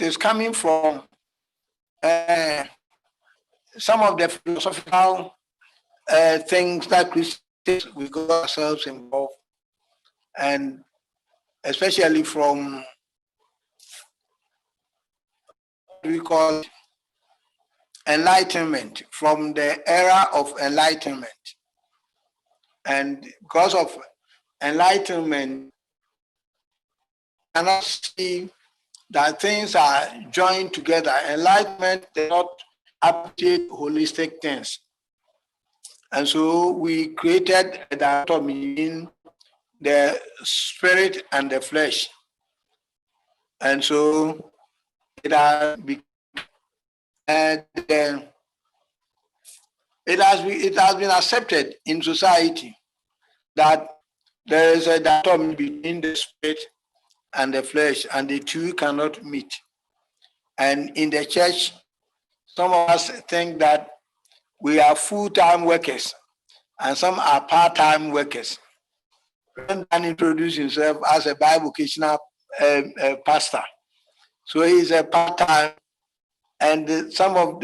is coming from some of the philosophical things that Christians we got ourselves involved, and especially from what we call enlightenment, from the era of enlightenment. And because of enlightenment, I cannot see that things are joined together. Enlightenment does not appreciate holistic things. And so we created a dichotomy in the spirit and the flesh. And so it has become, it has been accepted in society that there is a dichotomy between the spirit and the flesh, and the two cannot meet. And in the church, some of us think that we are full-time workers and some are part-time workers. President Dan introduced himself as a bivocational pastor. So he's a part-time, and some of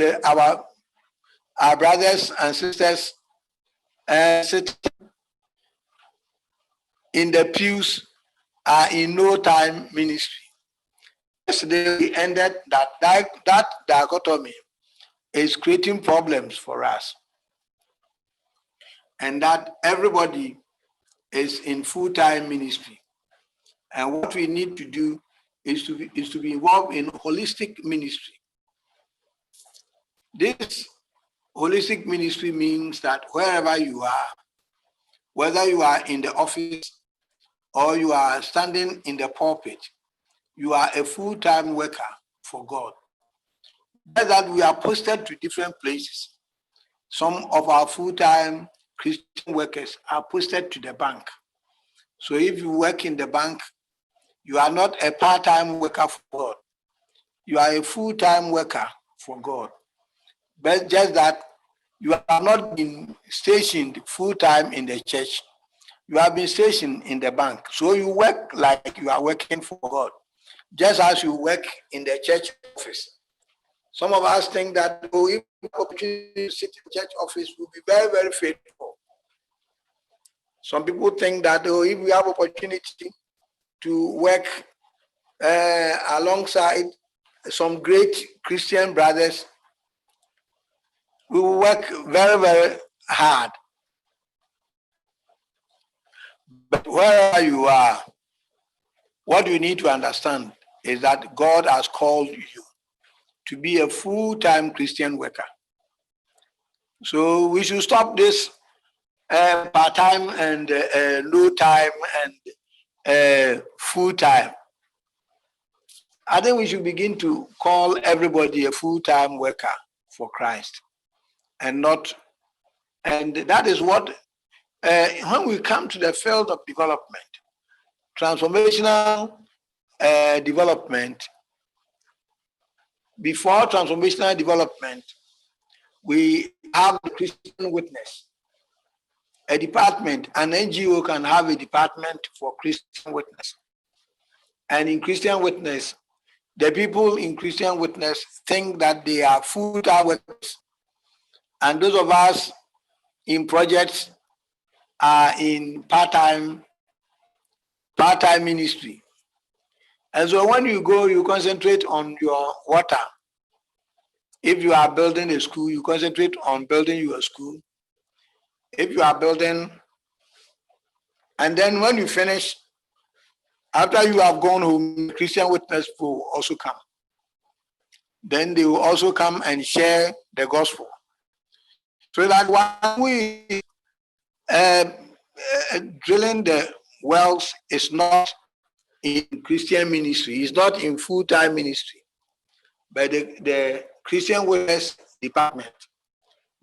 our brothers and sisters sit in the pews are in no-time ministry. Yesterday we ended that dichotomy is creating problems for us, and that everybody is in full-time ministry. And what we need to do is to be involved in holistic ministry. This holistic ministry means that wherever you are, whether you are in the office or you are standing in the pulpit, you are a full-time worker for God. But that we are posted to different places. Some of our full-time Christian workers are posted to the bank. So if you work in the bank, you are not a part-time worker for God. You are a full-time worker for God. But just that you have not been stationed full-time in the church. You have been stationed in the bank. So you work like you are working for God, just as you work in the church office. Some of us think that, oh, if we have opportunity to sit in the church office, we'll be very, very faithful. Some people think that, oh, if we have opportunity to work alongside some great Christian brothers, we will work very, very hard. But wherever you are, what you need to understand is that God has called you to be a full-time Christian worker. So we should stop this part-time and no-time and full-time. I think we should begin to call everybody a full-time worker for Christ, and that is what, when we come to the field of development, transformational development, before transformational development, we have the Christian witness, a department. An NGO can have a department for Christian witness. And in Christian witness, the people in Christian witness think that they are full-time workers. And those of us in projects are in part-time ministry. And so when you go, you concentrate on your water. If you are building a school, you concentrate on building your school. If you are building, and then when you finish, after you have gone home, Christian witness will also come. Then they will also come and share the gospel. So that when we drilling the wells is not in Christian ministry, it's not in full-time ministry, but the Christian witness department,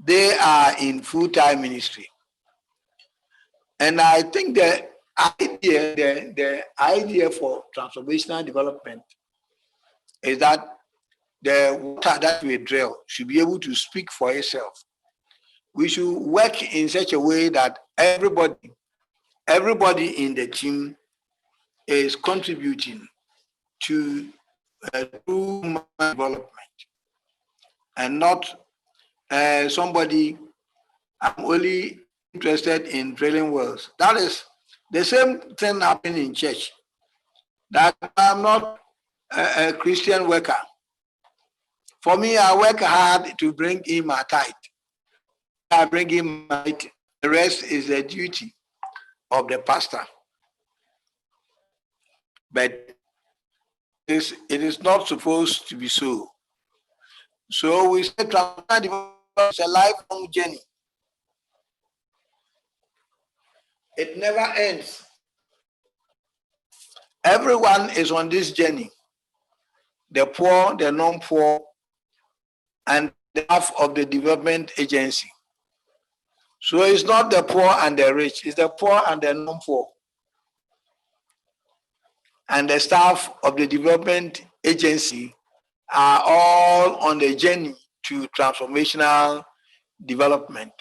they are in full-time ministry. And I think the idea for transformational development is that the water that we drill should be able to speak for itself. We should work in such a way that everybody in the team is contributing to true development, and not somebody, I'm only interested in drilling wells. That is the same thing happening in church. That I'm not a Christian worker. For me, I work hard to bring in my tithe. I bring in my tithe. The rest is the duty of the pastor. But it is not supposed to be so. So we say transformational development is a lifelong journey. It never ends. Everyone is on this journey. The poor, the non-poor, and the staff of the development agency. So it's not the poor and the rich, it's the poor and the non-poor. And the staff of the development agency are all on the journey to transformational development.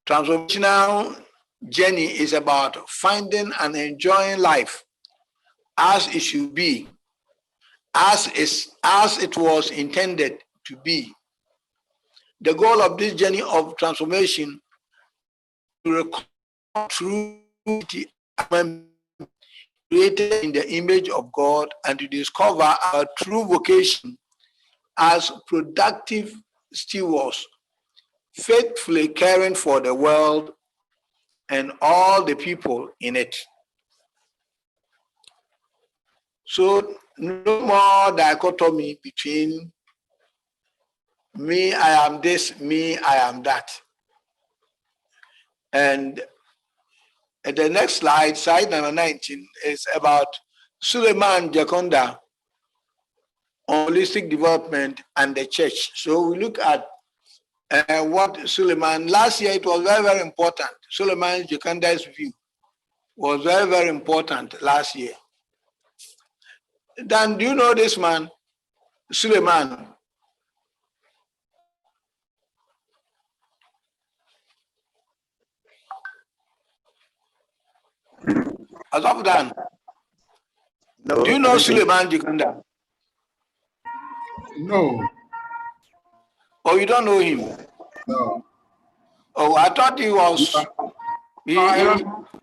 Transformational journey is about finding and enjoying life as it should be, as it was intended to be. The goal of this journey of transformation is to recover true created in the image of God and to discover our true vocation as productive stewards, faithfully caring for the world and all the people in it. So no more dichotomy between me, I am this, me, I am that. And the next slide, slide number 19, is about Suleiman Jakonda on holistic development and the church. So we look at what Suleiman, last year it was very, very important. Suleiman Jakonda's view was very, very important last year. Dan, do you know this man, Suleiman? As of Dan, no, do you know Suleiman Jakonda? No. Oh, you don't know him? No. Oh, I thought he was. I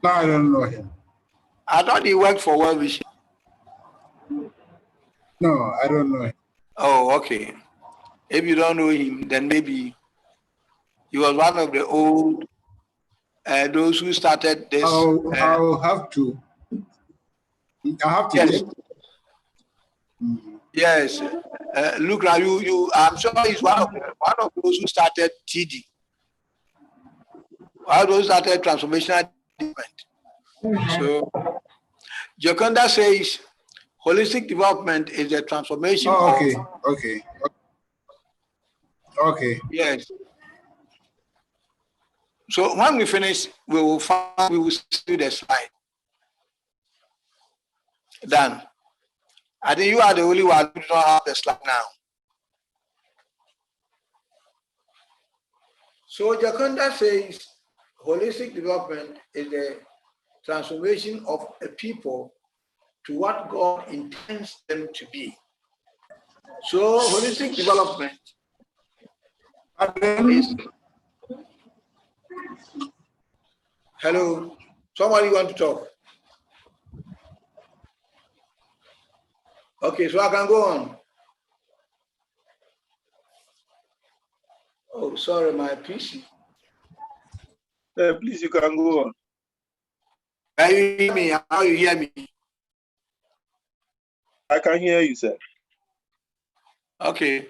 don't know him. I thought he worked for World Vision. No, I don't know him. Oh, okay. If you don't know him, then maybe he was one of the old, those who started this. I'll have to. I have to. Yes. Yes. Look, I'm sure he's one of those who started TD. One of those who started transformational development. So, Jakonda says holistic development is a transformation of. Okay. Yes. So when we finish, we will see the slide. Dan, I think you are the only one who do not have the slide now. So Jakonda says holistic development is the transformation of a people to what God intends them to be. So holistic development is. Hello, somebody want to talk? Okay, so I can go on. Oh, sorry, my PC. Please, you can go on. Can you hear me? How you hear me? I can hear you, sir. Okay.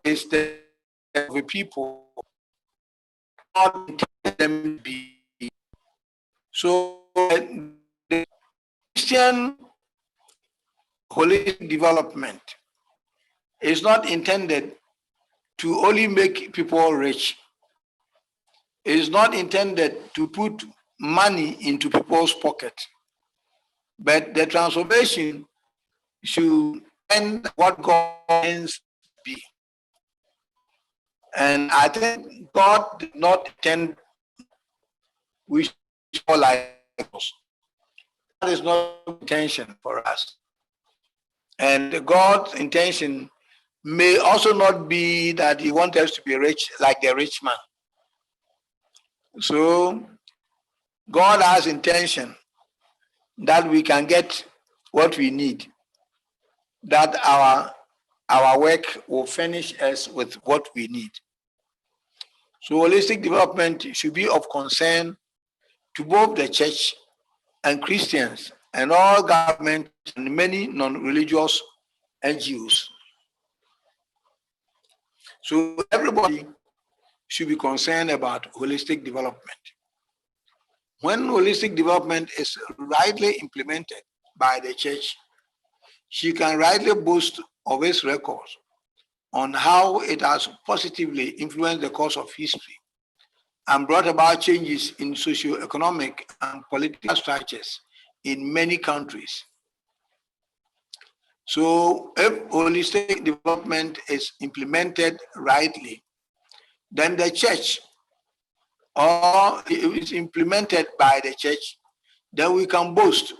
Is the people God intended them to be. So the Christian holistic development is not intended to only make people rich. It is not intended to put money into people's pockets. But the transformation should end what God intends to be. And I think God did not intend we should be all like us. That is not intention for us. And God's intention may also not be that he wants us to be rich like the rich man. So God has intention that we can get what we need, that our work will furnish us with what we need. So holistic development should be of concern to both the church and Christians and all government and many non-religious NGOs. So everybody should be concerned about holistic development. When holistic development is rightly implemented by the church, she can rightly boast of its records on how it has positively influenced the course of history and brought about changes in socio-economic and political structures in many countries. So if holistic development is implemented rightly, then the church, or if it's implemented by the church, then we can boast.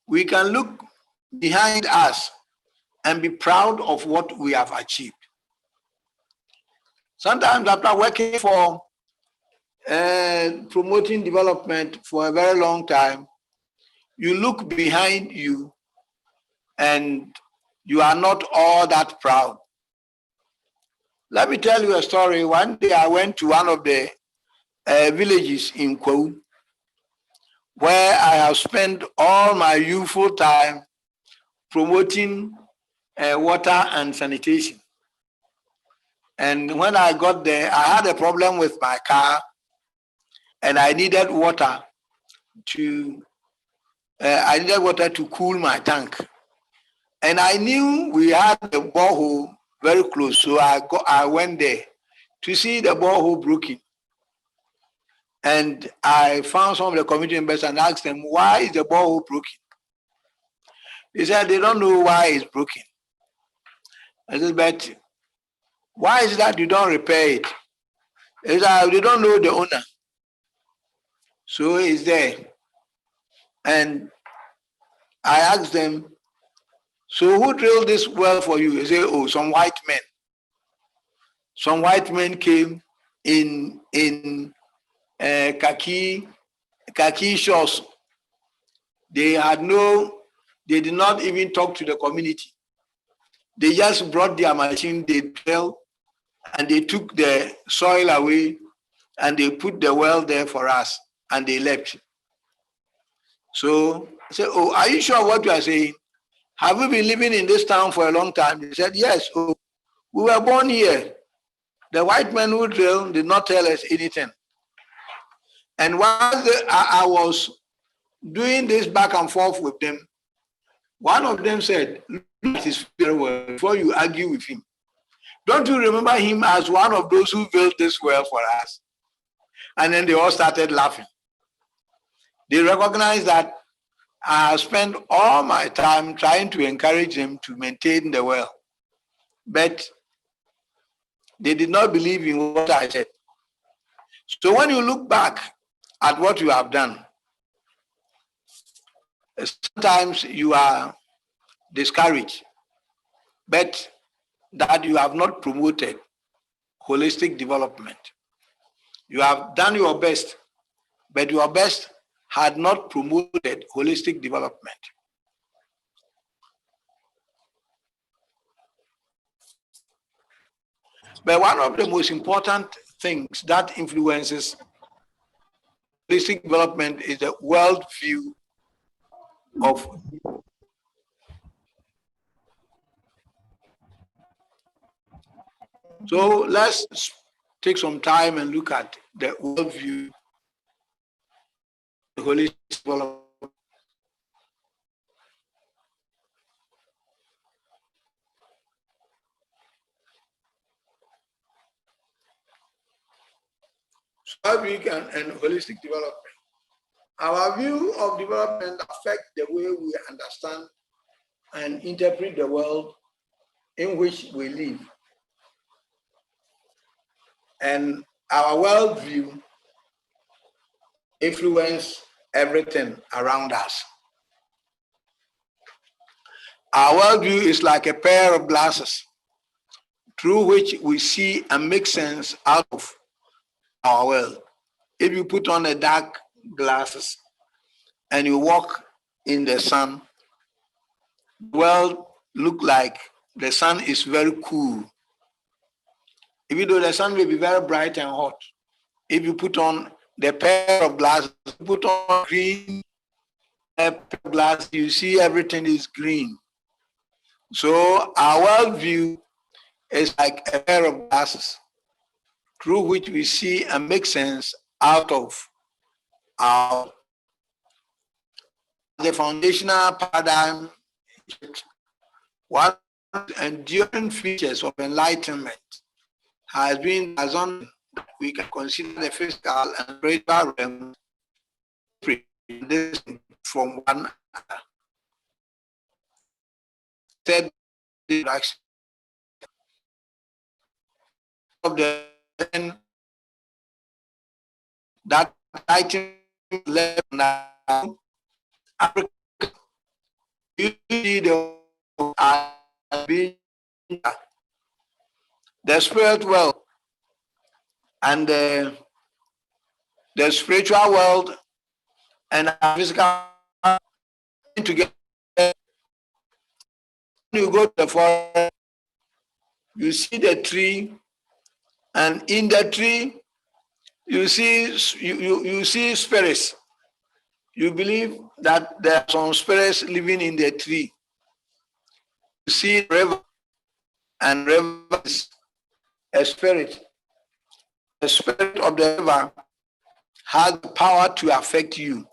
We can look behind us and be proud of what we have achieved. Sometimes after working for promoting development for a very long time, you look behind you and you are not all that proud. Let me tell you a story. One day I went to one of the villages in Kwau, where I have spent all my youthful time promoting water and sanitation. And when I got there, I had a problem with my car and I needed water to cool my tank. And I knew we had the borehole very close, so I went there to see the borehole broken. And I found some of the community members and asked them, why is the borehole broken? They said they don't know why it's broken. I said, but why is it that you don't repair it? They said, they don't know the owner. So it's there. And I asked them, so who drilled this well for you? They say, oh, some white men. Some white men came in khaki shorts. They did not even talk to the community. They just brought their machine, they drilled, and they took the soil away, and they put the well there for us, and they left. So I said, oh, are you sure what you are saying? Have you been living in this town for a long time? They said, yes. Oh, we were born here. The white men who drilled did not tell us anything. And while I was doing this back and forth with them, one of them said, look at his well before you argue with him. Don't you remember him as one of those who built this well for us? And then they all started laughing. They recognized that I have spent all my time trying to encourage them to maintain the well. But they did not believe in what I said. So when you look back at what you have done, sometimes you are discouraged, but that you have not promoted holistic development. You have done your best, but your best had not promoted holistic development. But one of the most important things that influences holistic development is the world view of So let's take some time and look at the worldview, the holistic development. Strategic and holistic development. Our view of development affects the way we understand and interpret the world in which we live. And our worldview influences everything around us. Our worldview is like a pair of glasses through which we see and make sense out of our world. If you put on a dark glasses and you walk in the sun, the world look like the sun is very cool. Even though the sun may be very bright and hot, if you put on the pair of glasses, put on green pair of glasses, you see everything is green. So our worldview is like a pair of glasses through which we see and make sense out of our. The foundational paradigm, one of the enduring features of enlightenment has been as on that we can consider the physical and spiritual realm from one another. Third direction of the that enlightenment left now Africa, you see the spirit world and the spiritual world and our physical together. When you go to the forest, you see the tree, and in the tree you see you see spirits. You believe that there are some spirits living in the tree. You see river, and river is a spirit. The spirit of the river has the power to affect you,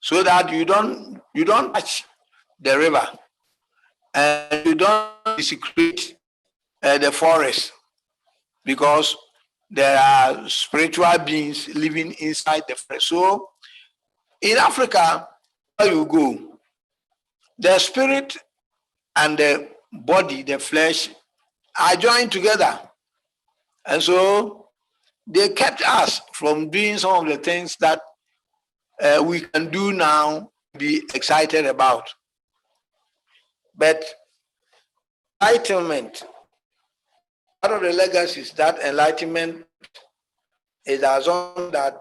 so that you don't touch the river and you don't desecrate the forest, because there are spiritual beings living inside the forest. So in Africa, where you go, the spirit and the body, the flesh, are joined together. And so they kept us from doing some of the things that we can do now, be excited about. But enlightenment, part of the legacies that enlightenment is as on that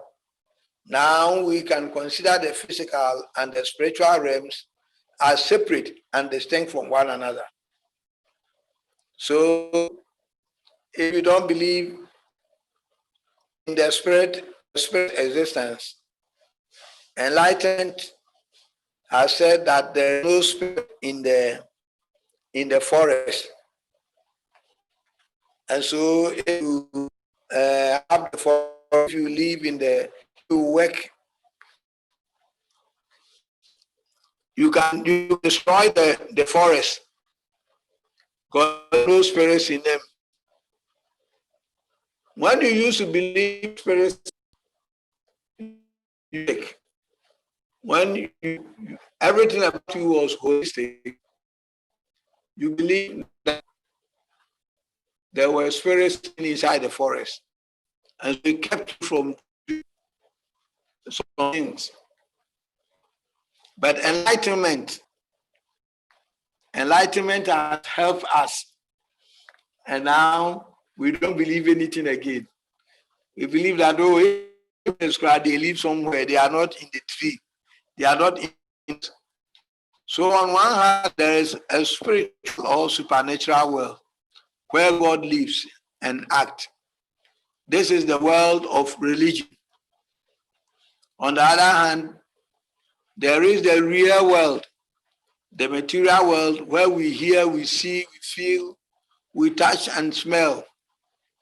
now we can consider the physical and the spiritual realms as separate and distinct from one another. So if you don't believe in the spirit existence, enlightenment has said that there is no spirit in the forest. And so if you have the forest, if you live in you work, you destroy the forest because there are no spirits in them. When you used to believe spirits, when everything about you was holistic, you believe that there were spirits inside the forest, and we kept you from some things. But enlightenment has helped us, and now we don't believe anything again. We believe that they live somewhere, they are not in the tree, they are not in it. So on one hand, there is a spiritual or supernatural world where God lives and acts. This is the world of religion. On the other hand, there is the real world, the material world, where we hear, we see, we feel, we touch and smell.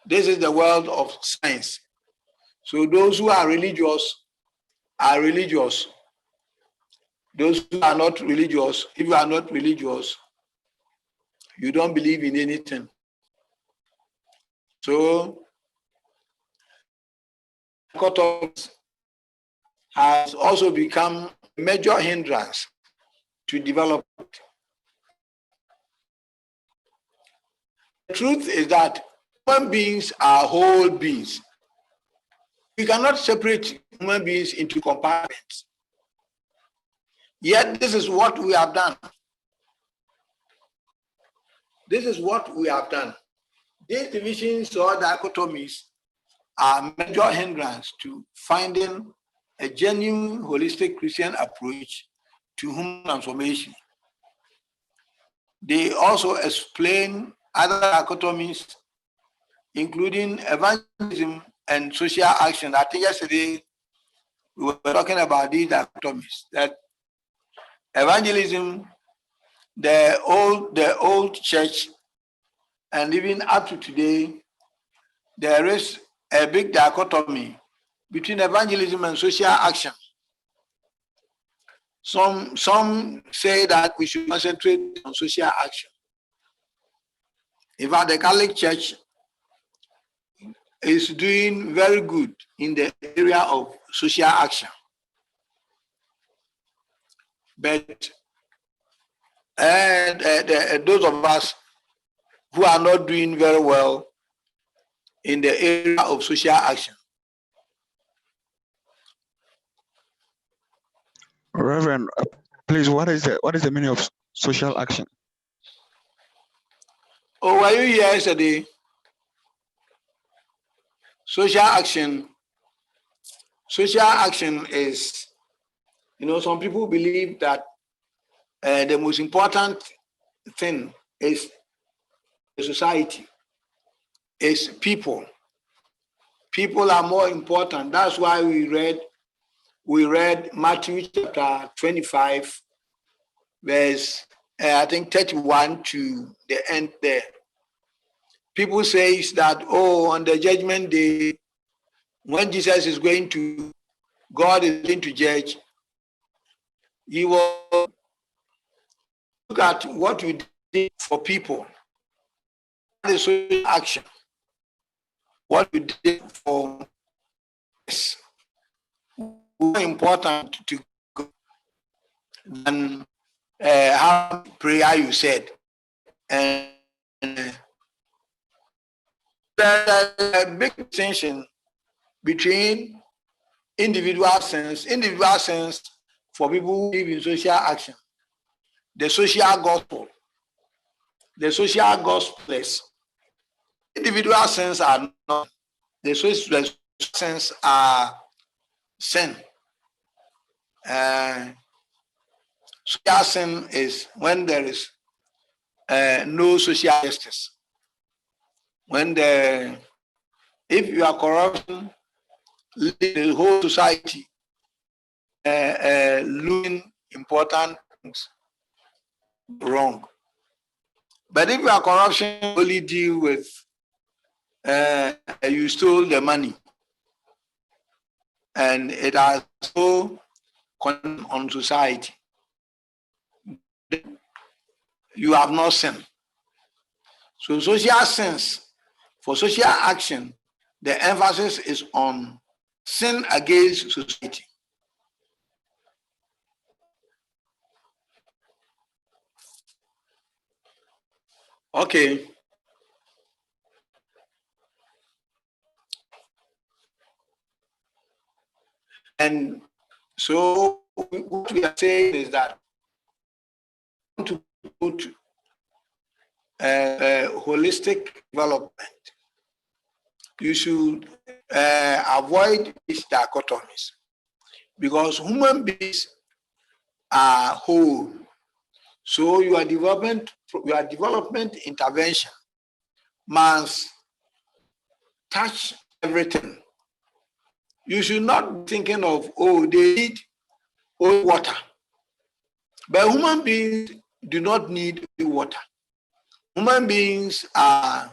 This is the world of science. So those who are religious are religious. Those who are not religious, if you are not religious, you don't believe in anything. So has also become a major hindrance to development. The truth is that human beings are whole beings. We cannot separate human beings into compartments. Yet this is what we have done. This is what we have done. These divisions or dichotomies are major hindrance to finding a genuine holistic Christian approach to human transformation. They also explain other dichotomies, including evangelism and social action. I think yesterday we were talking about these dichotomies, that evangelism, the old church, and even up to today, there is a big dichotomy between evangelism and social action. Some say that we should concentrate on social action. In fact, the Catholic Church is doing very good in the area of social action. But those of us who are not doing very well in the area of social action. Reverend, please, what is the meaning of social action? Oh, were you here yesterday? Social action is, some people believe that the most important thing is the society, is people. People are more important. That's why we read Matthew chapter 25, verse I think 31 to the end there. People say that, on the judgment day, when Jesus is God is going to judge, he will look at what we did for people. That is social action. What we did for us more important to God than how prayer you said. And there's a big distinction between individual sense for people who live in social action, the social gospel is individual sense are not, the social sense are sin. Social sin is when there is no social justice. If you are corruption, the whole society losing important things wrong. But if you are corruption, only deal with you stole the money, and it has no control on society. You have not sinned. So social sense, for social action, the emphasis is on sin against society. Okay. And so what we are saying is that to put holistic development, you should avoid these dichotomies, because human beings are whole. So your development intervention must touch everything. You should not be thinking of, they need only water. But human beings do not need only water. Human beings are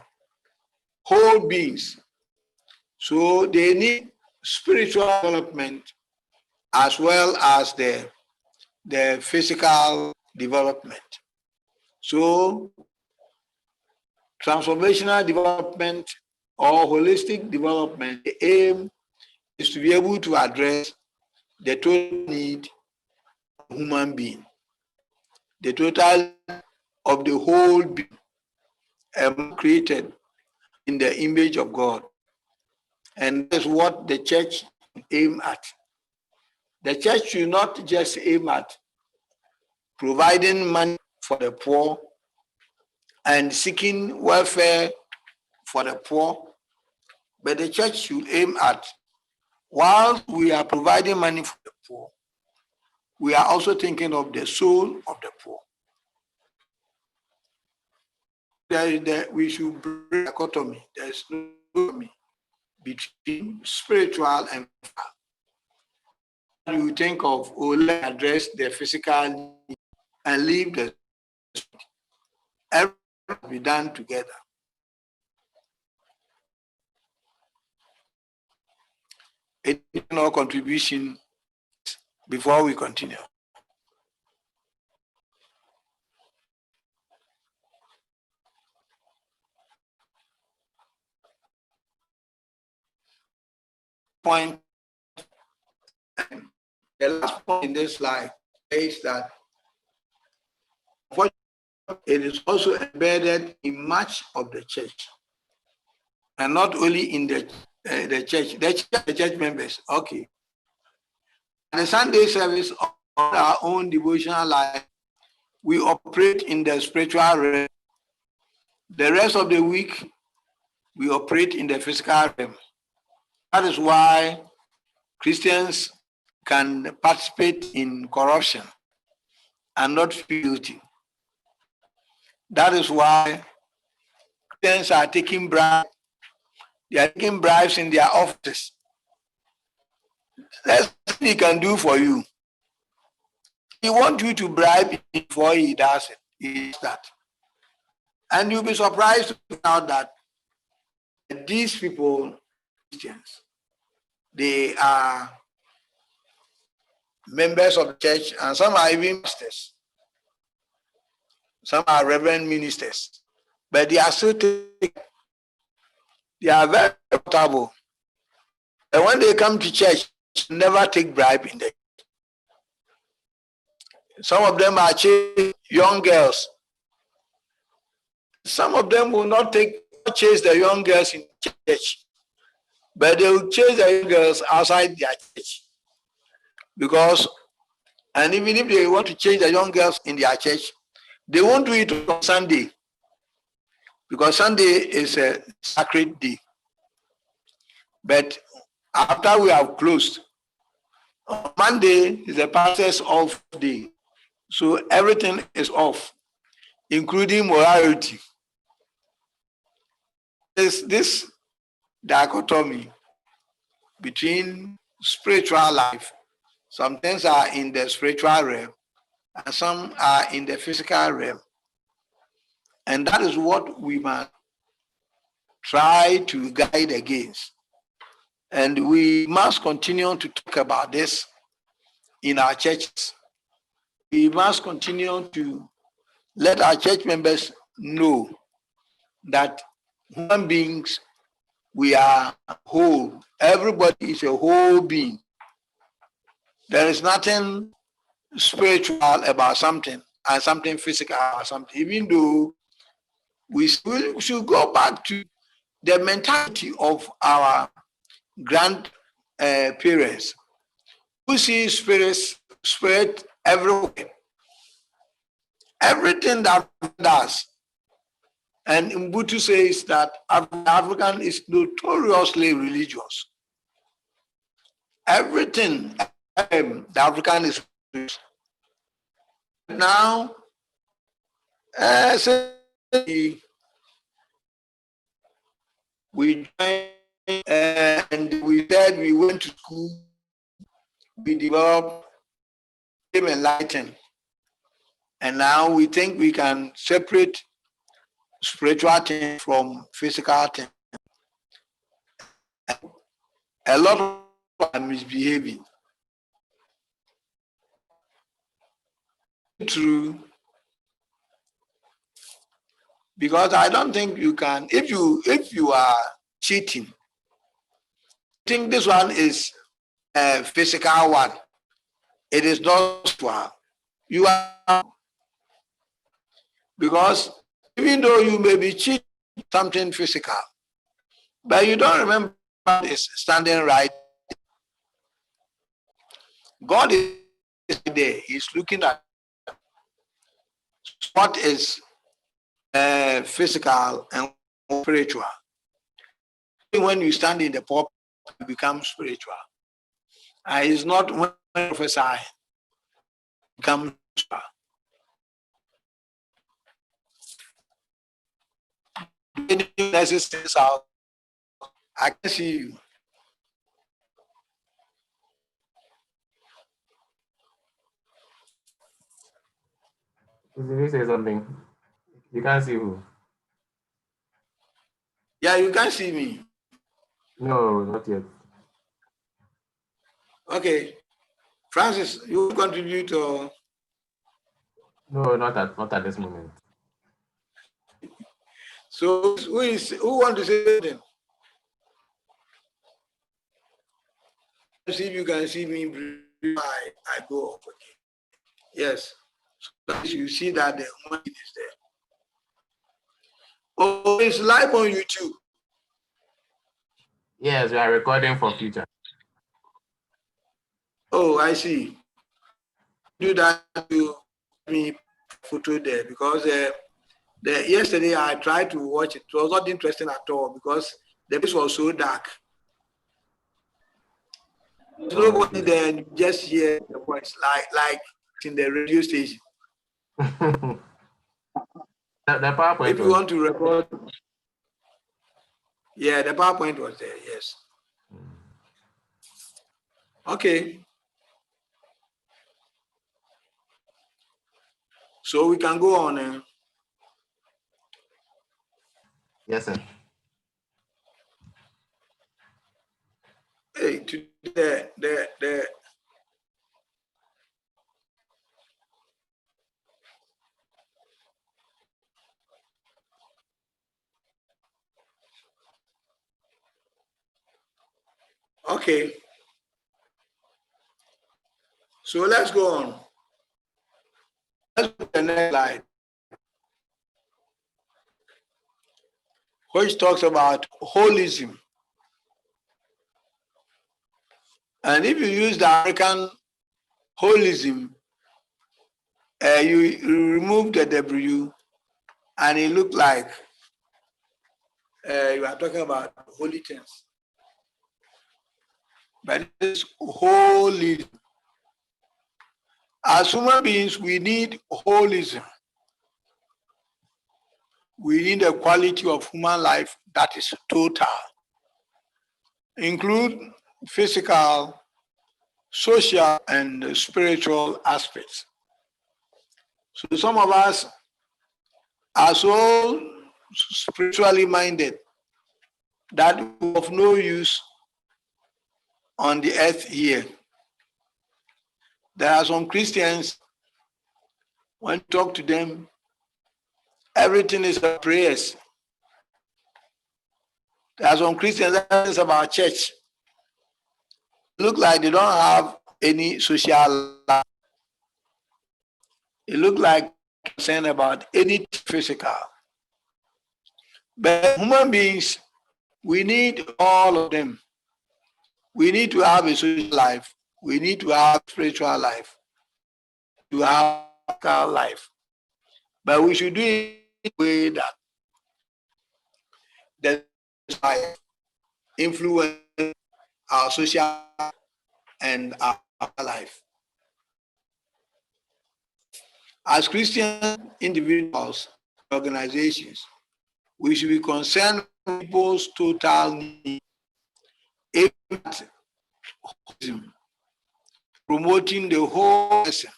whole beings. So they need spiritual development as well as the physical development. So transformational development or holistic development, the aim is to be able to address the total need of human being, the total of the whole being created in the image of God. And that's what the church aim at. The church should not just aim at providing money for the poor and seeking welfare for the poor, but the church should aim at, while we are providing money for the poor, we are also thinking of the soul of the poor. We should break dichotomy. There is no dichotomy between spiritual and physical. You think of, let's address the physical and leave the spirit. Everything will be done together. Additional contribution before we continue. Point, the last point in this slide is that it is also embedded in much of the church, and not only in the church, the church members. Okay. The Sunday service of our own devotional life, we operate in the spiritual realm. The rest of the week, we operate in the physical realm. That is why Christians can participate in corruption and not feel guilty. That is why Christians are taking bribes. They are taking bribes in their offices. That's what he can do for you. He wants you to bribe him before he does it. He does that. And you'll be surprised to find out that these people, Christians, they are members of the church, and some are even pastors. Some are reverend ministers. But they are still they are very comfortable. And when they come to church, never take bribe in the church. Some of them are young girls. Some of them will not chase the young girls in church, but they will chase the young girls outside their church. Because, and even if they want to chase the young girls in their church, they won't do it on Sunday, because Sunday is a sacred day. But after we have closed, on Monday is the pastor's off day. So everything is off, including morality. This dichotomy between spiritual life, some things are in the spiritual realm and some are in the physical realm. And that is what we must try to guide against. And we must continue to talk about this in our churches. We must continue to let our church members know that human beings, we are whole. Everybody is a whole being. There is nothing spiritual about something and something physical about something, even though we should go back to the mentality of our grandparents who see spirit everywhere. Everything that does. And Mbutu says that African is notoriously religious. Everything the African is religious. Now, we joined and we said we went to school, we developed, became enlightened. And now we think we can separate spiritual thing from physical thing. A lot of people are misbehaving. True. Because I don't think you can, if you are cheating, I think this one is a physical one. It is not spiritual. You are, because even though you may be cheating something physical, But you don't remember God is standing right. God is there. He's looking at what is physical and spiritual. When you stand in the pulpit, you become spiritual. It's not when you prophesy, you become spiritual. I can see you. Did you say something? You can't see who? Yeah, you can see me. No, not yet. Okay. Francis, you contribute or? No, not at this moment. So who want to say anything? See if you can see me. I go off. Okay. Yes. So you see that the woman is there. Oh, it's live on YouTube. Yes, we are recording for future. Oh, I see. Do that to me photo there because yesterday I tried to watch it. It was not interesting at all because the place was so dark. Nobody there, just hear the voice like in the radio station. the PowerPoint. If you want to record, yeah, the PowerPoint was there. Yes. Okay. So we can go on. Yes, sir. Hey, to the okay. So let's go on. Let's go to the next slide, which talks about holism. And if you use the American holism, you remove the W, and it looked like you are talking about holy things. But it's holism. As human beings, we need holism. We need a quality of human life that is total, include physical, social, and spiritual aspects. So some of us are so spiritually minded that we're of no use on the earth here. There are some Christians, when you talk to them, everything is about prayers. There are some Christians that is about church. Look like they don't have any social life. It look like concerned about any physical. But human beings, we need all of them. We need to have a social life. We need to have spiritual life. To have physical life. But we should do it in a way that the life influence our social and our life. As Christian individuals, organizations, we should be concerned with people's total needs, promoting the whole person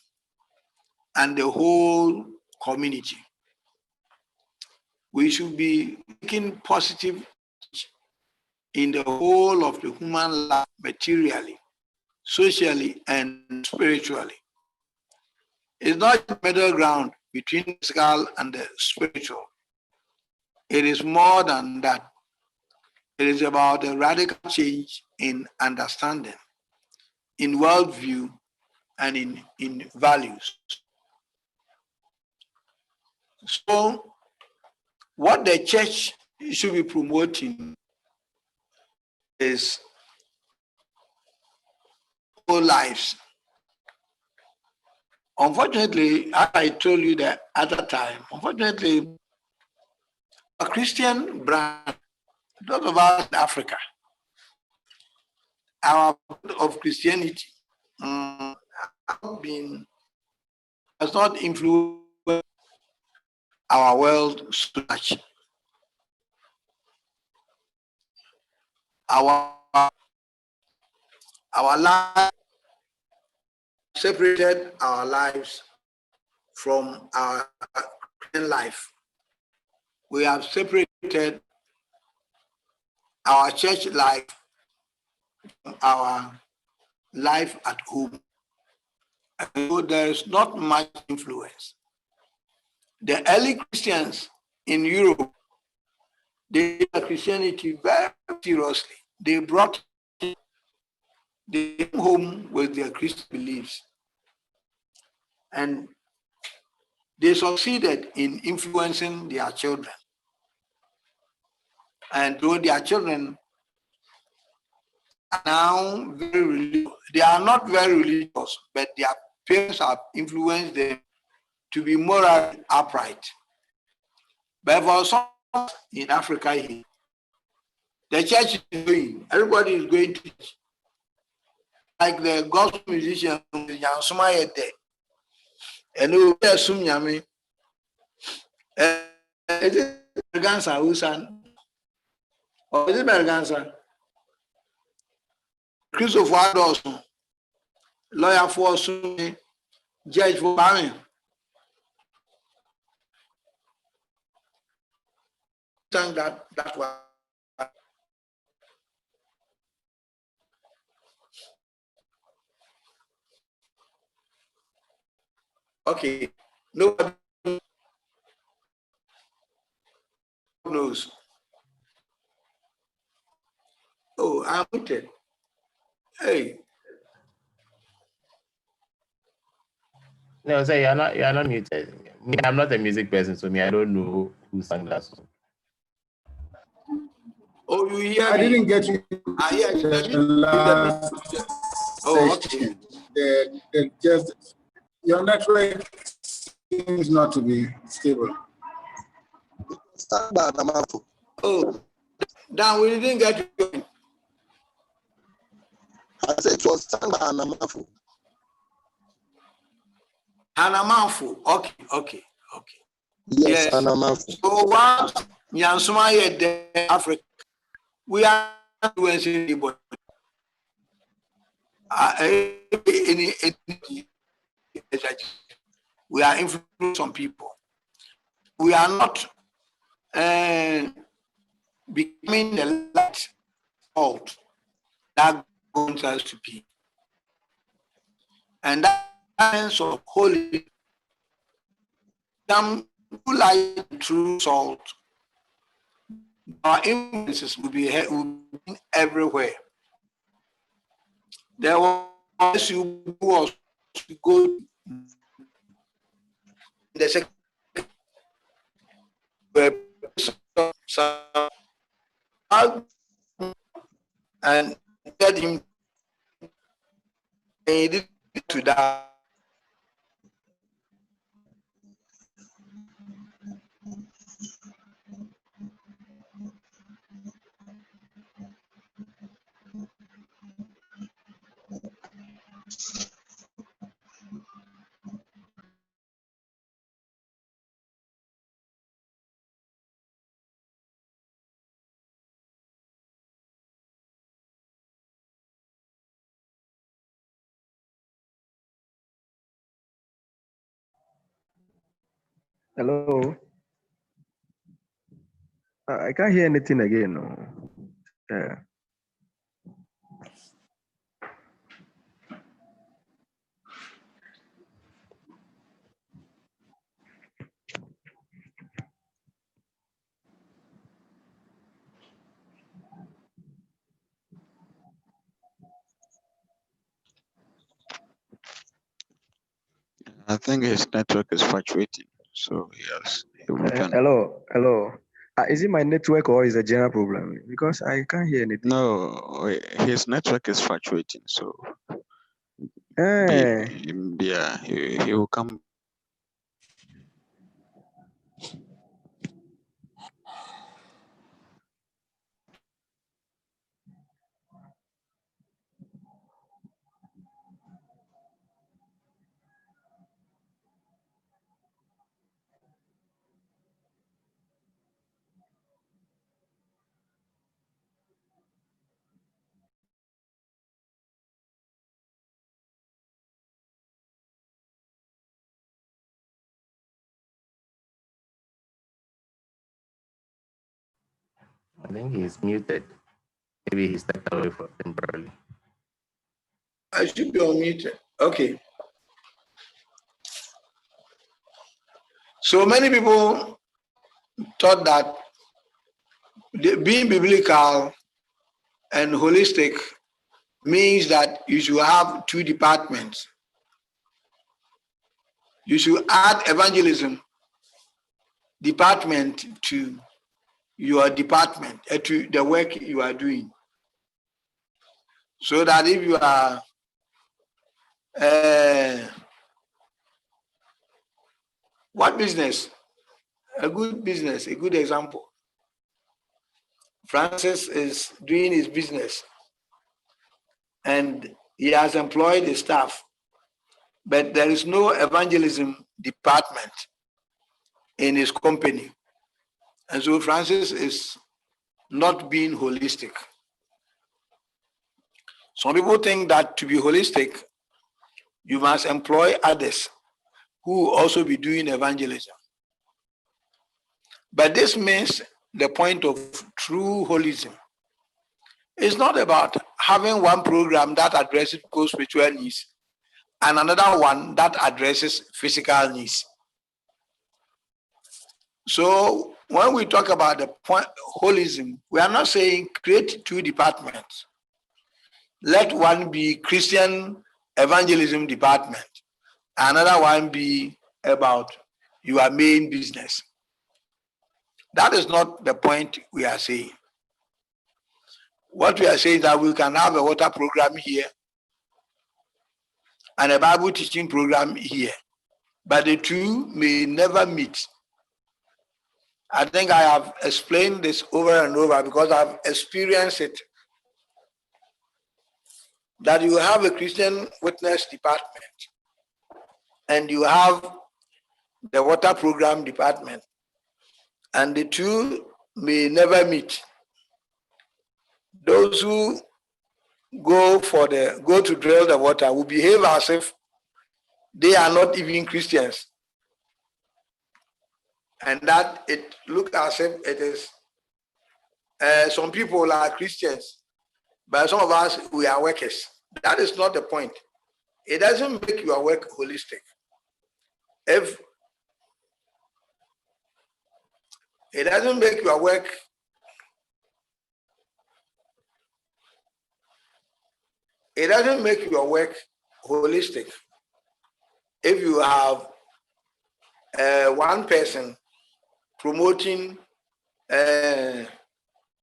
and the whole community. We should be making positive in the whole of the human life materially, socially, and spiritually. It's not a middle ground between the physical and the spiritual. It is more than that. It is about a radical change in understanding, in worldview, and in values. So what the church should be promoting is whole lives. Unfortunately, as I told you that at that time, unfortunately, a Christian brand, those of us in Africa, our of Christianity has not influenced our world so much. Our life separated our lives from our Christian life. We have separated our church life from our life at home. And so there is not much influence. The early Christians in Europe, they took Christianity very seriously. They brought them home with their Christian beliefs. And they succeeded in influencing their children. And though their children are now very religious, they are not very religious, but their parents have influenced them to be morally upright. But for some in Africa here, the church is going, everybody is going to church. Like the gospel musician, Yansuma Yete, and who assume Yami, is it Berganza Husan? Or is it Berganza? Christopher Dawson, lawyer for Sunni, judge for Bami. Think that was okay. Nobody knows. Oh, I'm muted. Hey, No, say you're not muted. Me, I'm not a music person, so me, I don't know who sang that song. oh, you hear I me? didn't get you Yeah, the last oh, okay. section. Just your network seems not to be stable. Oh, Dan, we didn't get you. I said it was sung by Anamafu. Hanamanfu. Okay. Yes, Yes. Anamafu. So once Nyansuma here the Africa, we are influencing anybody. We are influencing some people. We are not becoming the light salt that God wants us to be. And that sense of holy, some who like true salt, our influences will be everywhere. There was you was to go in the second and get him to that. Hello. I can't hear anything again. No. Yeah. I think his network is fluctuating. So yes, we can. Hello. Is it my network or is it a general problem? Because I can't hear anything. No, his network is fluctuating, so Eh, yeah, he will come. I think he's muted. Maybe he stepped away from temporarily. I should be unmuted. Okay. So many people thought that being biblical and holistic means that you should have two departments. You should add evangelism department to your department, to the work you are doing. So that if you are what business? A good business, a good example. Francis is doing his business and he has employed the staff, but there is no evangelism department in his company. And so Francis is not being holistic. Some people think that to be holistic, you must employ others who will also be doing evangelism. But this means the point of true holism. It's not about having one program that addresses people's spiritual needs and another one that addresses physical needs. So when we talk about the point holism, we are not saying create two departments. Let one be Christian evangelism department, another one be about your main business. That is not the point we are saying. What we are saying is that we can have a water program here and a Bible teaching program here, but the two may never meet. I think I have explained this over and over because I've experienced it. That you have a Christian witness department and you have the water program department, and the two may never meet. Those who go to drill the water will behave as if they are not even Christians, and that it looks as if it is. Some people are Christians, but some of us, we are workers. That is not the point. It doesn't make your work holistic. If it doesn't make your work holistic if you have one person promoting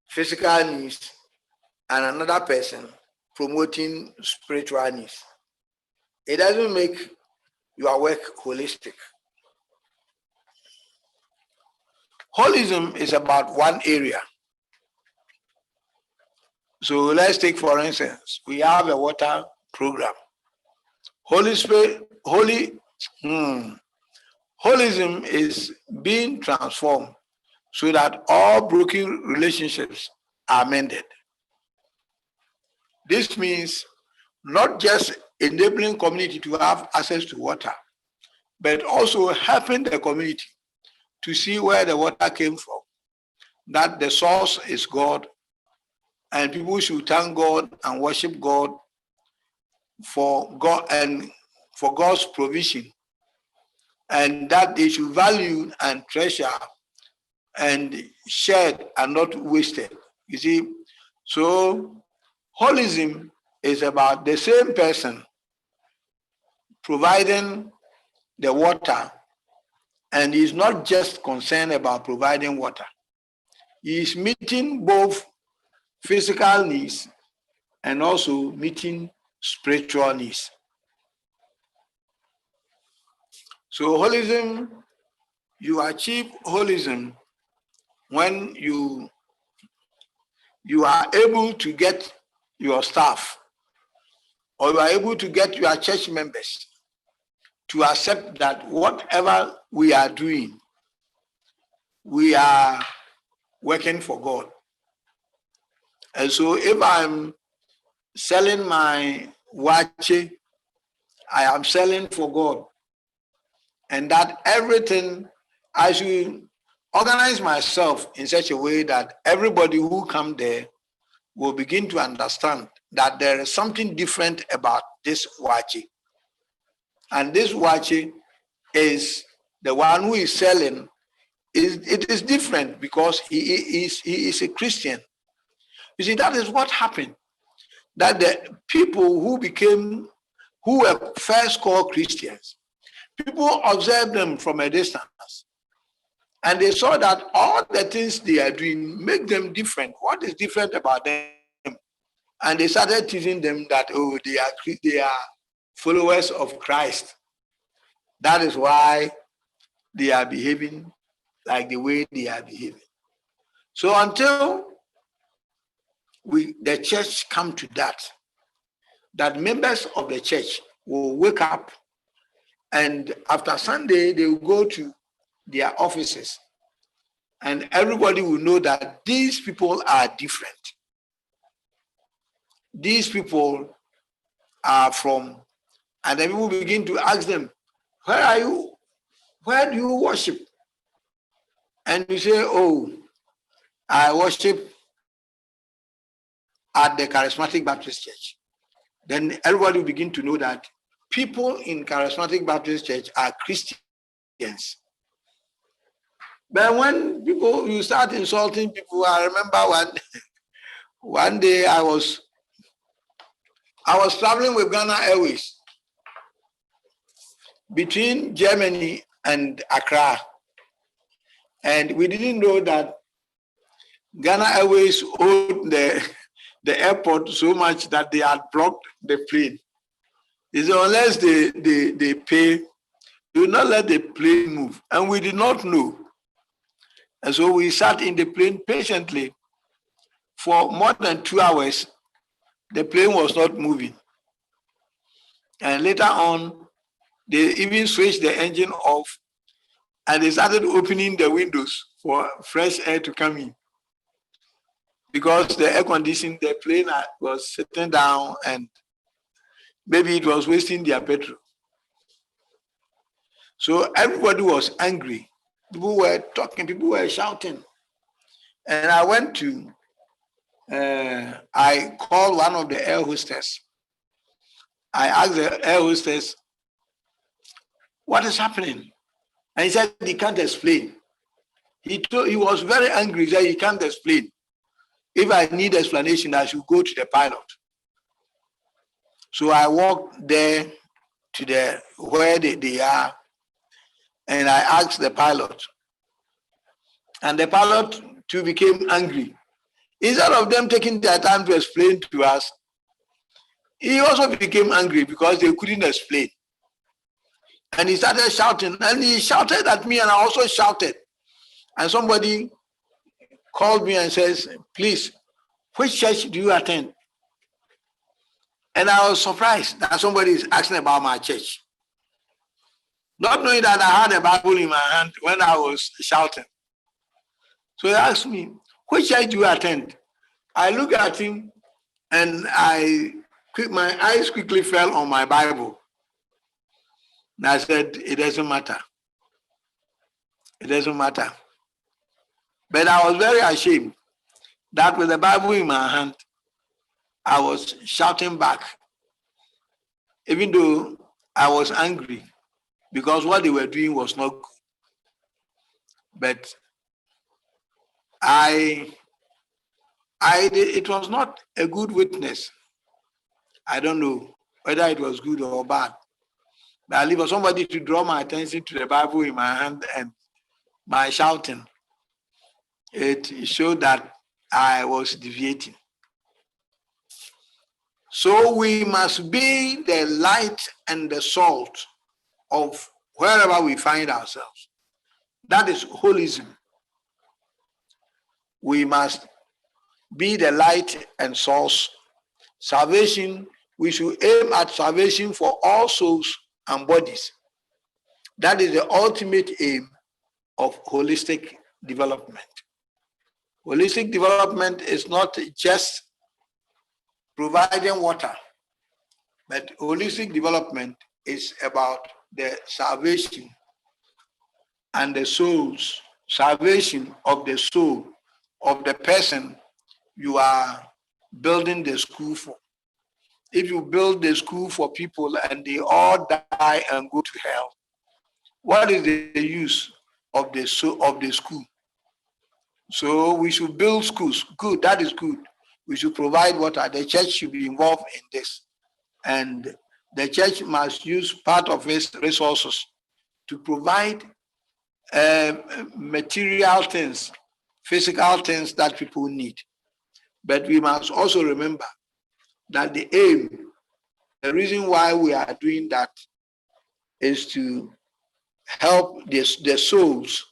physical needs and another person promoting spiritual needs. It doesn't make your work holistic. Holism is about one area. So let's take, for instance, we have a water program. Holism is being transformed so that all broken relationships are mended. This means not just enabling community to have access to water, but also helping the community to see where the water came from, that the source is God, and people should thank God and worship God for God's provision, and that they should value and treasure and shared and not wasted. You see, so holism is about the same person providing the water, and is not just concerned about providing water. He is meeting both physical needs and also meeting spiritual needs. So holism, you achieve holism when you are able to get your staff, or you are able to get your church members to accept that whatever we are doing, we are working for God. And so if I'm selling my watch, I am selling for God. And that everything, I should organize myself in such a way that everybody who come there will begin to understand that there is something different about this watch. And this watch is the one who is selling. It is different because he is a Christian. You see, that is what happened. That the people who were first called Christians, people observed them from a distance. And they saw that all the things they are doing make them different. What is different about them? And they started teaching them that, oh, they are followers of Christ. That is why they are behaving like the way they are behaving. So until the church come to that members of the church will wake up, and after Sunday, they will go to their offices, and everybody will know that these people are different. These people are from, and then people begin to ask them, where are you? Where do you worship? And you say, oh, I worship at the Charismatic Baptist Church. Then everybody will begin to know that people in Charismatic Baptist Church are Christians. But when you start insulting people, I remember one day I was traveling with Ghana Airways between Germany and Accra. And we didn't know that Ghana Airways owed the airport so much that they had blocked the plane. They said, unless they pay, they will not let the plane move. And we did not know. And so we sat in the plane patiently for more than 2 hours. The plane was not moving. And later on, they even switched the engine off and they started opening the windows for fresh air to come in. Because the air conditioning, the plane was sitting down and maybe it was wasting their petrol. So everybody was angry. People were talking, people were shouting. And I went to, I called one of the air hostess. I asked the air hostess, what is happening? And he said he can't explain. He was very angry. He said he can't explain. If I need explanation, I should go to the pilot. So I walked there to where they are, and I asked the pilot. And the pilot too became angry. Instead of them taking their time to explain to us, he also became angry because they couldn't explain. And he started shouting, and he shouted at me, and I also shouted. And somebody called me and says, please, which church do you attend? And I was surprised that somebody is asking about my church. Not knowing that I had a Bible in my hand when I was shouting. So he asked me, which church do you attend? I looked at him and my eyes quickly fell on my Bible. And I said, it doesn't matter. It doesn't matter. But I was very ashamed that with the Bible in my hand, I was shouting back, even though I was angry because what they were doing was not good. But it was not a good witness. I don't know whether it was good or bad. But I leave for somebody to draw my attention to the Bible in my hand and my shouting. it showed that I was deviating. So we must be the light and the salt of wherever we find ourselves. That is holism. We must be the light and source. Salvation, we should aim at salvation for all souls and bodies. That is the ultimate aim of holistic development. Holistic development is not just providing water, but holistic development is about the salvation and the souls, salvation of the soul of the person you are building the school for. If you build the school for people and they all die and go to hell, what is the use of the school? So we should build schools. Good, that is good. We should provide water. The church should be involved in this. And the church must use part of its resources to provide material things, physical things that people need. But we must also remember that the aim, the reason why we are doing that is to help the souls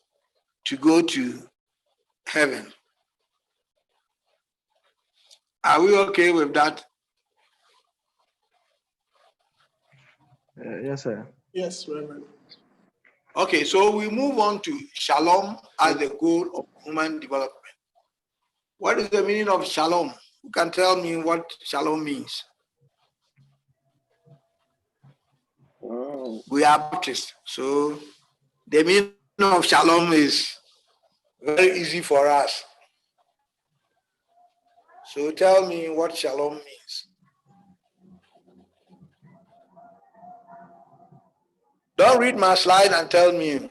to go to heaven. Are we okay with that? Yes, sir. Yes, Reverend. Okay, so we move on to shalom as the goal of human development. What is the meaning of shalom? Who can tell me what shalom means? We are Baptists, so the meaning of shalom is very easy for us. So tell me what shalom means. Don't read my slide and tell me.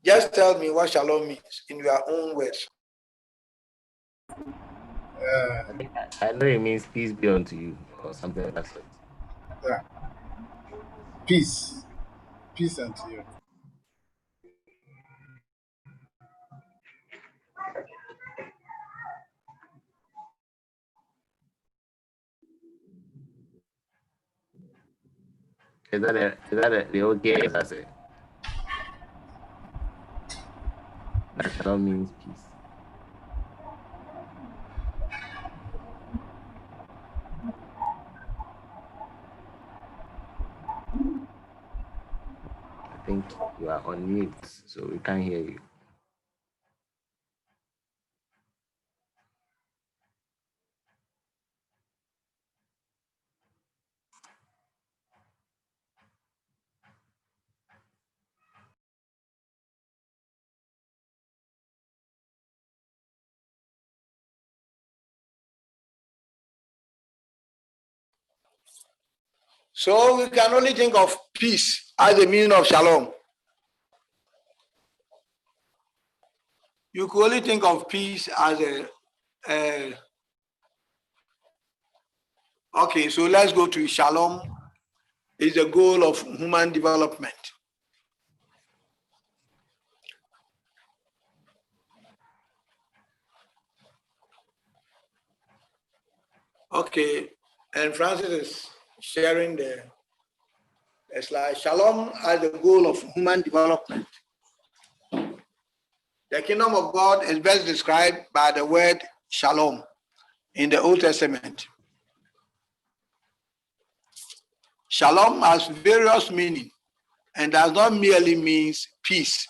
Just tell me what shalom means in your own words. I know it means peace be unto you or something like that. Yeah. Peace. Peace unto you. Is that the okay? Yes, I say. That shalom means peace. I think you are on mute, so we can't hear you. So we can only think of peace as the meaning of shalom. You could only think of peace as okay, so let's go to shalom is the goal of human development. Okay, and Francis is sharing the slide. Shalom as the goal of human development. The kingdom of God is best described by the word shalom in the Old Testament. Shalom has various meanings and does not merely mean peace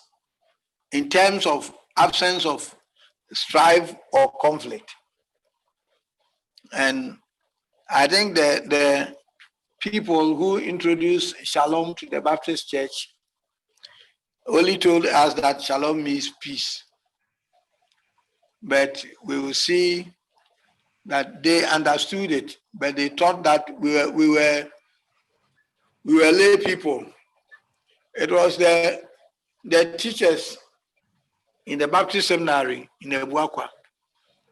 in terms of absence of strife or conflict. And I think the people who introduced shalom to the Baptist church only told us that shalom means peace. But we will see that they understood it, but they thought that we were lay people. It was the teachers in the Baptist seminary in Ebuakwa.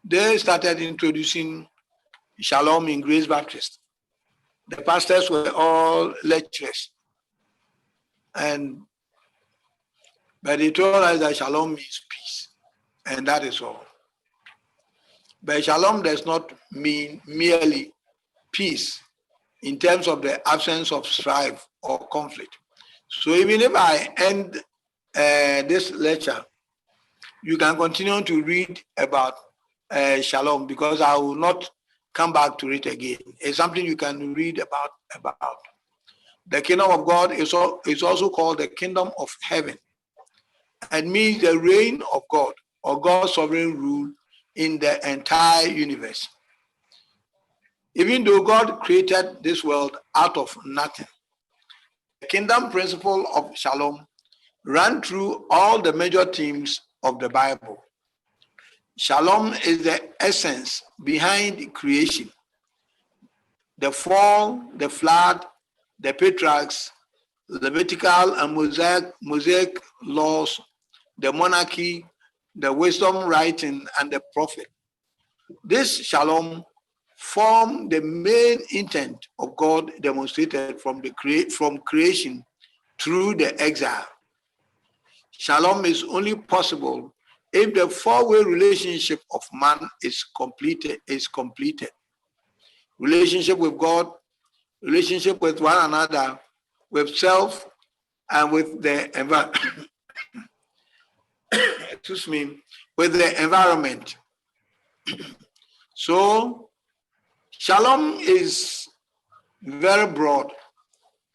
They started introducing shalom in Grace Baptist. The pastors were all lecturers. But they told us that shalom means peace. and that is all. But shalom does not mean merely peace in terms of the absence of strife or conflict. So even if I end this lecture, you can continue to read about shalom, because I will not come back to it again. It's something you can read about. The kingdom of God is also called the kingdom of heaven, and means the reign of God or God's sovereign rule in the entire universe. Even though God created this world out of nothing, the kingdom principle of shalom ran through all the major themes of the Bible. Shalom is the essence behind creation. The fall, the flood, the patriarchs, Levitical and Mosaic laws, the monarchy, the wisdom writing, and the prophet. This shalom form the main intent of God demonstrated from creation through the exile. Shalom is only possible if the four-way relationship of man is completed. Relationship with God, relationship with one another, with self, and with the environment. Excuse me, with the environment. So shalom is very broad.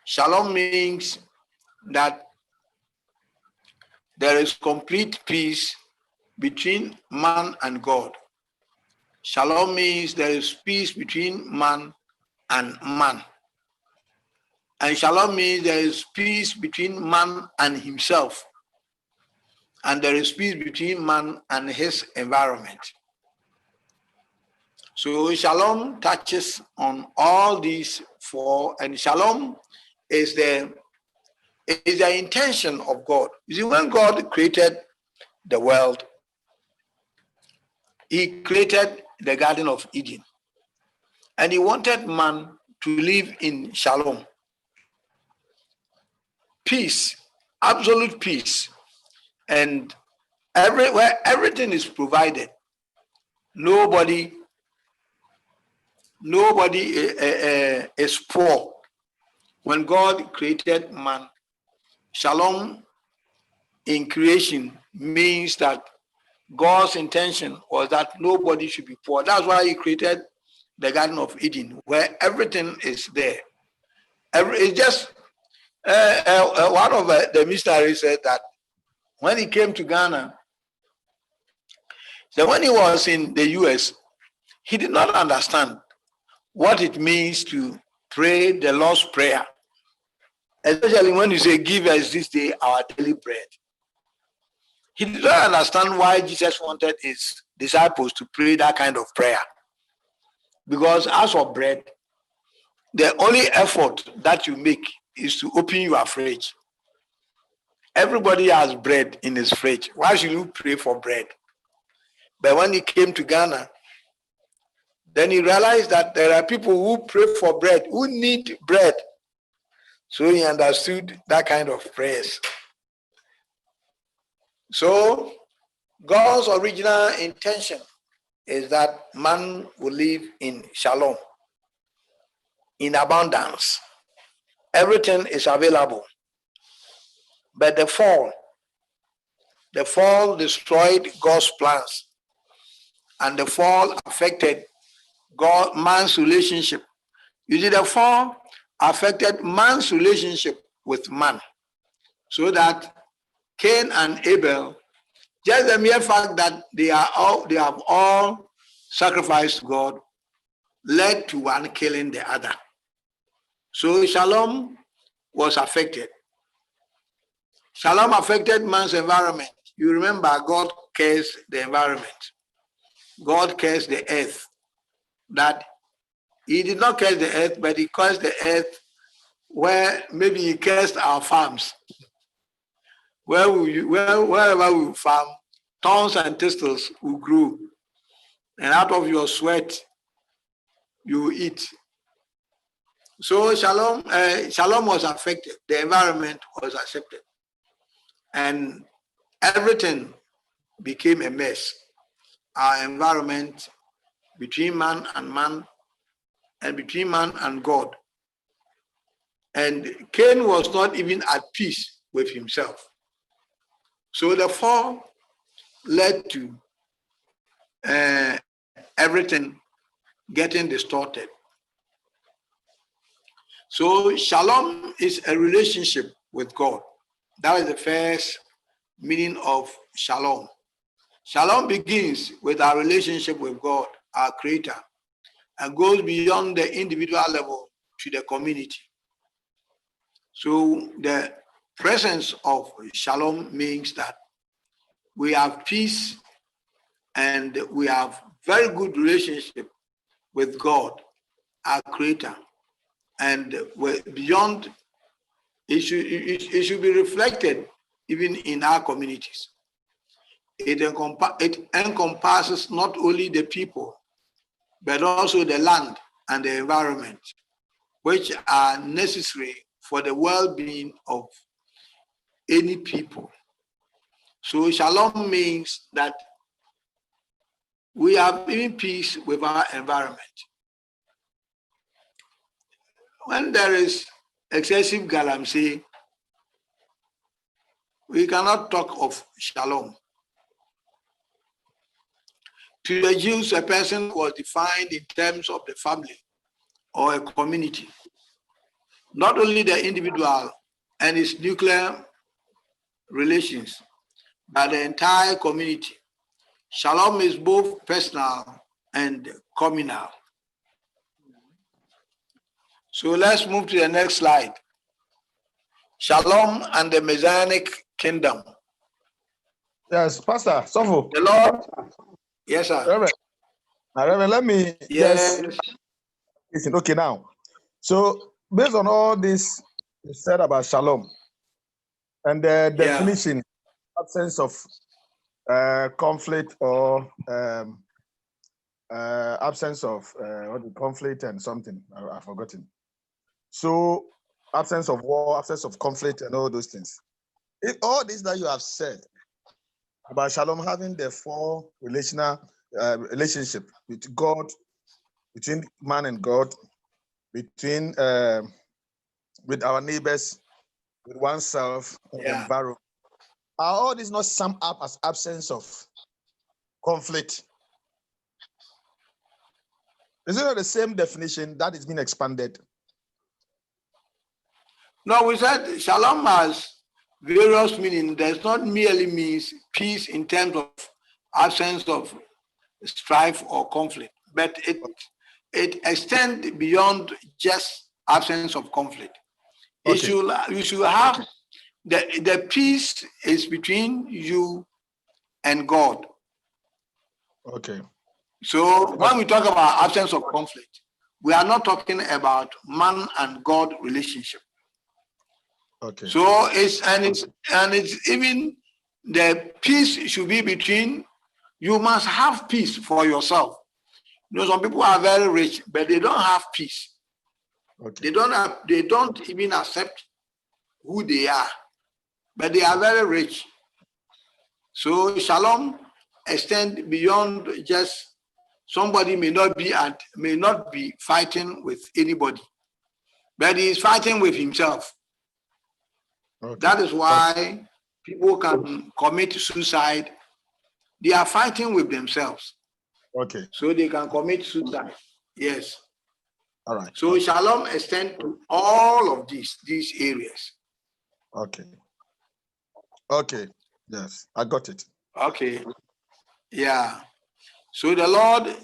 Shalom means that there is complete peace between man and God. Shalom means there is peace between man and man. And shalom means there is peace between man and himself. And there is peace between man and his environment. So shalom touches on all these four, and shalom is the intention of God. You see, when God created the world, he created the Garden of Eden, and he wanted man to live in shalom. Peace, absolute peace, and everywhere everything is provided. Nobody is poor. When God created man, shalom in creation means that God's intention was that nobody should be poor. That's why he created the Garden of Eden, where everything is there. It's just one of the missionaries said that when he came to Ghana, so when he was in the US, he did not understand what it means to pray the Lord's Prayer, especially when you say, "Give us this day our daily bread." He did not understand why Jesus wanted his disciples to pray that kind of prayer. Because as for bread, the only effort that you make is to open your fridge. Everybody has bread in his fridge. Why should you pray for bread? But when he came to Ghana, then he realized that there are people who pray for bread, who need bread. So he understood that kind of prayers. So God's original intention is that man will live in shalom, in abundance. Everything is available. But the fall destroyed God's plans, and the fall affected man's relationship. You see, the fall affected man's relationship with man, so that Cain and Abel, just the mere fact that they have all sacrificed to God, led to one killing the other. So shalom was affected. Shalom affected man's environment. You remember, God cursed the environment. God cursed the earth. That he did not curse the earth, but he cursed the earth where maybe he cursed our farms. Wherever we farm, thorns and thistles will grow. And out of your sweat, you will eat. So shalom was affected. The environment was accepted. And everything became a mess. Our environment between man and between man and God. And Cain was not even at peace with himself. So the fall led to everything getting distorted. So shalom is a relationship with God. That is the first meaning of shalom. Shalom begins with our relationship with God, our creator, and goes beyond the individual level to the community. So the presence of shalom means that we have peace and we have very good relationship with God, our creator. And beyond, it should be reflected even in our communities. It encompasses not only the people, but also the land and the environment, which are necessary for the well-being of any people. So shalom means that we have even peace with our environment. When there is excessive galamsey, we cannot talk of shalom. To the Jews, a person was defined in terms of the family or a community, not only the individual and its nuclear relations, but the entire community. Shalom is both personal and communal. So let's move to the next slide. Shalom and the Messianic kingdom. Yes, Pastor, Sofo. The Lord, yes, sir. Reverend, let me Yes. listen. Okay, now. So, based on all this you said about shalom and the definition, absence of conflict or absence of conflict and something, I've forgotten. So, absence of war, absence of conflict, and all those things. If all this that you have said about shalom having the four relationship with God, between man and God, between with our neighbors, with oneself, and the environment, are all these not summed up as absence of conflict? Is it not the same definition that is being expanded? No, we said shalom has various meanings. Does not merely means peace in terms of absence of strife or conflict, but it extends beyond just absence of conflict. Okay. You should have the peace is between you and God. Okay. So when we talk about absence of conflict, we are not talking about man and God relationship. Okay. So it's even the peace should be between. You must have peace for yourself. You know, some people are very rich, but they don't have peace. Okay. They don't even accept who they are, but they are very rich. So shalom extends beyond just somebody may not be fighting with anybody, but he is fighting with himself. Okay. That is why people can commit suicide. They are fighting with themselves. Okay. So they can commit suicide. Yes. All right. So shalom extends to all of these areas. Okay. Okay. Yes, I got it. Okay. Yeah. So the Lord,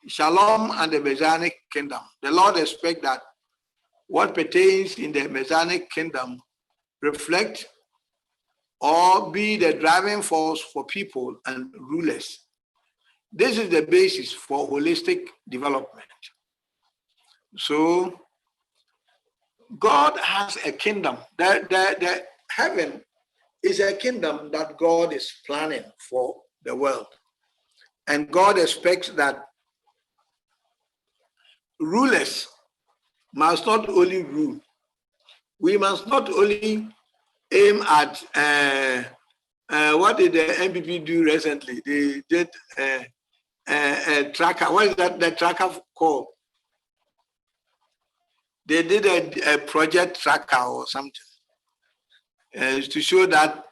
shalom and the Messianic kingdom. The Lord expects that what pertains in the Messianic kingdom reflect or be the driving force for people and rulers. This is the basis for holistic development. So God has a kingdom. The heaven is a kingdom that God is planning for the world. And God expects that rulers must not only rule. We must not only aim at what did the MPP do recently? They did a tracker. What is that? The tracker called? They did a project tracker or something to show that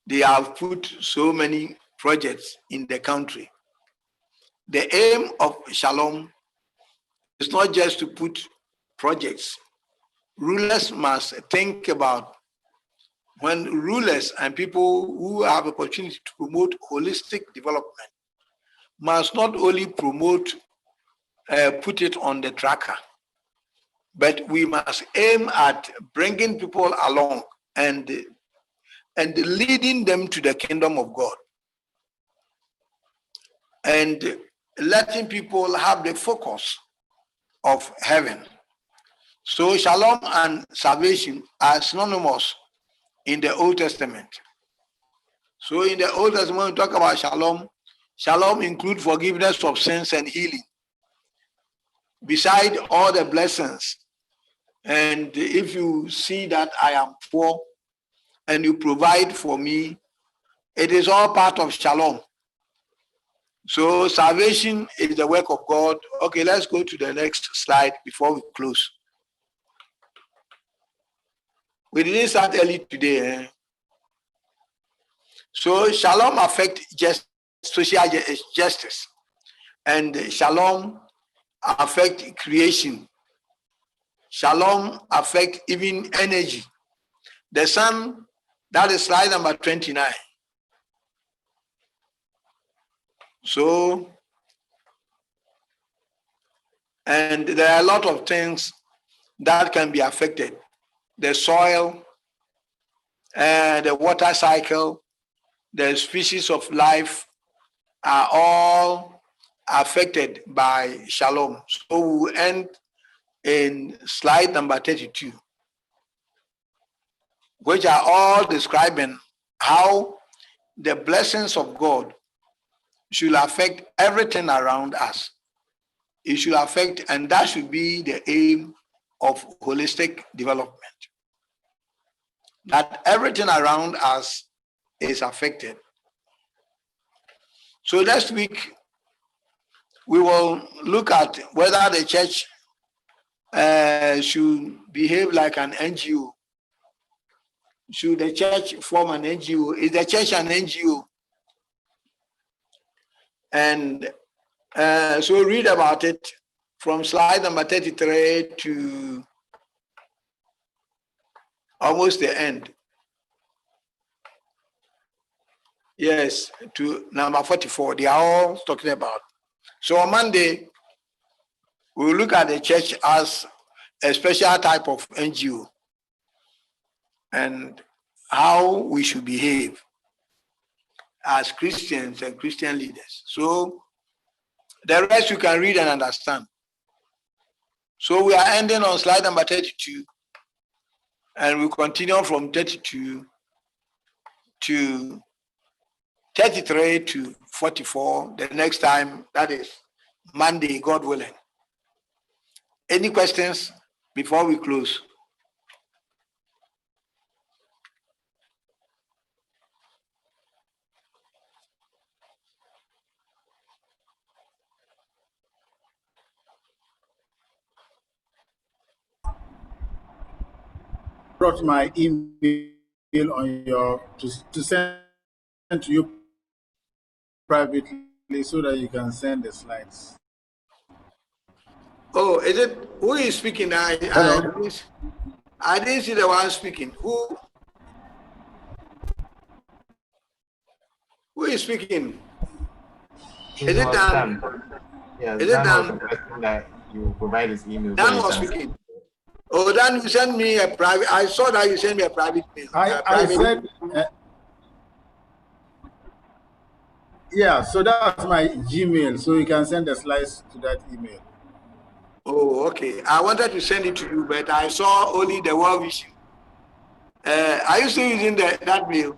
they have put so many projects in the country. The aim of Shalom is not just to put projects. Rulers must think about when rulers and people who have opportunity to promote holistic development must not only promote, put it on the tracker, but we must aim at bringing people along and leading them to the kingdom of God and letting people have the focus of heaven. So Shalom and salvation are synonymous in the Old Testament. So in the Old Testament, when we talk about Shalom, Shalom includes forgiveness of sins and healing, beside all the blessings. And if you see that I am poor and you provide for me, it is all part of Shalom. So salvation is the work of God. Okay, let's go to the next slide before we close. We didn't start early today. So Shalom affects just social justice, and Shalom affects creation. Shalom affects even energy. The sun, that is slide number 29. So, and there are a lot of things that can be affected. The soil, the water cycle, the species of life are all affected by Shalom. So we'll end in slide number 32, which are all describing how the blessings of God should affect everything around us. It should affect, and that should be the aim of holistic development. That everything around us is affected. So next week, we will look at whether the church should behave like an NGO. Should the church form an NGO? Is the church an NGO? And so read about it from slide number 33 to almost the end. Yes, to number 44. They are all talking about. So on Monday, we will look at the church as a special type of NGO and how we should behave as Christians and Christian leaders. So the rest you can read and understand. So we are ending on slide number 32, and we continue from 32 to 33 to 44 the next time, that is Monday, God willing. Any questions before we close? Brought my email on your to send to you privately so that you can send the slides. Oh, is it, who is speaking? I didn't see the one speaking. Who is speaking? Is it Dan? Yeah, Is it Dan? That you provide his email. Dan was speaking. Oh, Dan, you sent me a private. I saw that you sent me a private mail. I said, yeah, so that's my Gmail. So you can send the slides to that email. Oh, okay. I wanted to send it to you, but I saw only the World Vision. Are you still using that mail?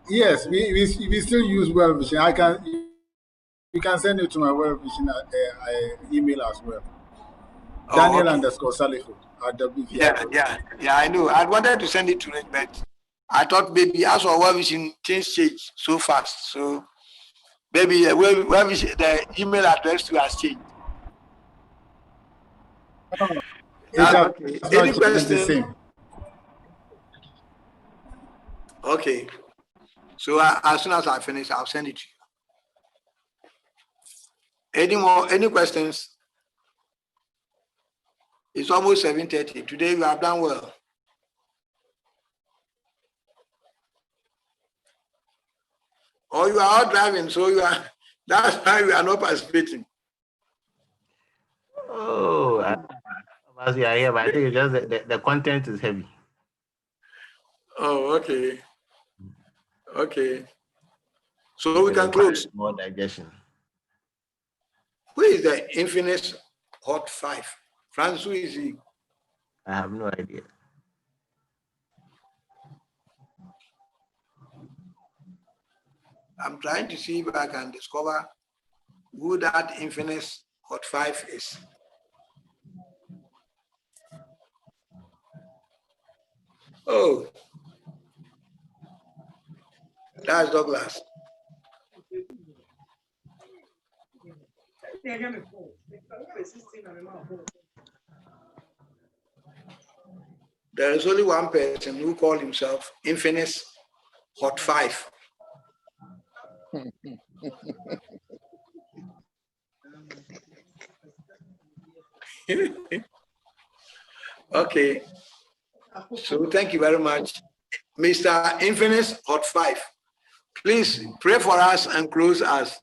Yes, we still use World Vision. You can send it to my World Vision email as well. Daniel _ Salifo at WV. Yeah, I know. I wanted to send it to it, but I thought maybe as for what we should change so fast. So maybe where we should, the email address to has changed. It has Okay. not Any changed the question? same. Okay. So as soon as I finish, I'll send it to you. Any questions? It's almost 7:30. Today you have done well. Or you are out driving, so that's why you are not participating. Oh, as we are here, but I think it's just the content is heavy. Oh, okay. Okay. So we can close. More digestion. Who is the Infinite Hot 5? Francis, who is he? I have no idea. I'm trying to see if I can discover who that Infinite Hot 5 is. Oh, that's Douglas. There is only one person who called himself Infinite Hot 5. Okay. So thank you very much. Mr. Infinite Hot 5, please pray for us and close us.